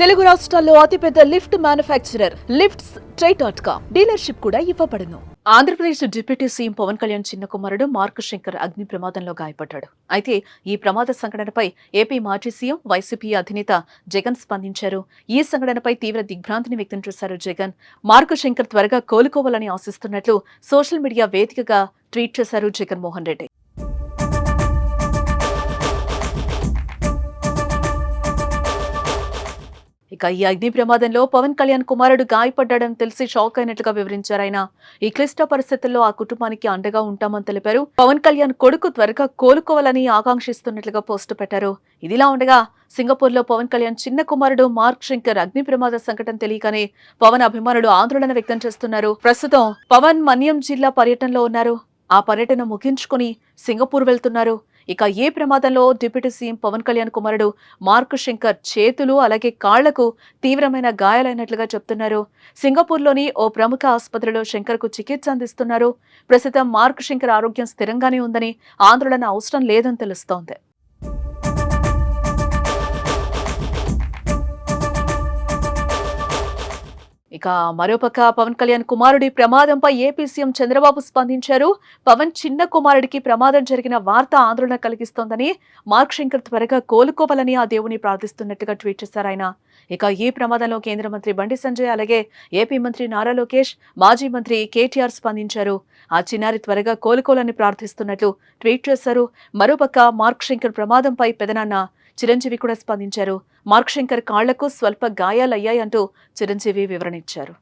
తెలుగు రాష్ట్రాల్లో అతిపెద్ద lift manufacturer lifts ట్రై.com dealership కూడా ఇవ్వబడును. ఆంధ్రప్రదేశ్ డిప్యూటీ సీఎం పవన్ కళ్యాణ్ చిన్న కుమారుడు మార్క్ శంకర్ అగ్ని ప్రమాదంలో గాయపడ్డాడు. అయితే ఈ ప్రమాద సంఘటనపై ఏపీ మాజీ సీఎం వైసీపీ అధినేత జగన్ స్పందించారు. ఈ సంఘటనపై తీవ్ర దిగ్భ్రాంతిని వ్యక్తం చేశారు జగన్. మార్క్ శంకర్ త్వరగా కోలుకోవాలని ఆశిస్తున్నట్లు సోషల్ మీడియా వేదికగా ట్వీట్ చేశారు జగన్మోహన్ రెడ్డి. ఇక ఈ అగ్ని ప్రమాదంలో పవన్ కళ్యాణ్ కుమారుడు గాయపడ్డాడని తెలిసి షాక్ అయినట్లుగా వివరించారు ఆయన. ఈ క్లిష్ట పరిస్థితుల్లో ఆ కుటుంబానికి అండగా ఉంటామని తెలిపారు. పవన్ కళ్యాణ్ కొడుకు త్వరగా కోలుకోవాలని ఆకాంక్షిస్తున్నట్లుగా పోస్టు పెట్టారు. ఇదిలా ఉండగా సింగపూర్ లో పవన్ కళ్యాణ్ చిన్న కుమారుడు మార్క్ శంకర్ అగ్ని ప్రమాద సంఘటన తెలియకనే పవన్ అభిమానులు ఆందోళన వ్యక్తం చేస్తున్నారు. ప్రస్తుతం పవన్ మన్యం జిల్లా పర్యటనలో ఉన్నారు. ఆ పర్యటన ముగించుకుని సింగపూర్ వెళ్తున్నారు. ఇక ఏ ప్రమాదంలో డిప్యూటీ సీఎం పవన్ కళ్యాణ్ కుమారుడు మార్క్ శంకర్ చేతులు అలాగే కాళ్లకు తీవ్రమైన గాయాలైనట్లుగా చెప్తున్నారు. సింగపూర్లోని ఓ ప్రముఖ ఆసుపత్రిలో శంకర్ కు చికిత్స అందిస్తున్నారు. ప్రస్తుతం మార్క్ శంకర్ ఆరోగ్యం స్థిరంగానే ఉందని, ఆందోళన అవసరం లేదని తెలుస్తోంది. ఇక మరోపక్క పవన్ కళ్యాణ్ కుమారుడి ప్రమాదంపై ఏపీ సీఎం చంద్రబాబు స్పందించారు. పవన్ చిన్న కుమారుడికి ప్రమాదం జరిగిన వార్త ఆందోళన కలిగిస్తోందని, మార్క్ శంకర్ త్వరగా కోలుకోవాలని ఆ దేవుని ప్రార్థిస్తున్నట్టుగా ట్వీట్ చేశారు ఆయన. ఇక ఈ ప్రమాదంలో కేంద్ర మంత్రి బండి సంజయ్ అలాగే ఏపీ మంత్రి నారా లోకేష్, మాజీ మంత్రి కేటీఆర్ స్పందించారు. ఆ చిన్నారి త్వరగా కోలుకోవాలని ప్రార్థిస్తున్నట్లు ట్వీట్ చేశారు. మరోపక్క మార్క్ శంకర్ ప్రమాదంపై పెదనాన్న చిరంజీవి కూడా స్పందించారు. మార్క్ శంకర్ కాళ్లకు స్వల్ప గాయాలయ్యాయంటూ చిరంజీవి వివరణ ఇచ్చారు.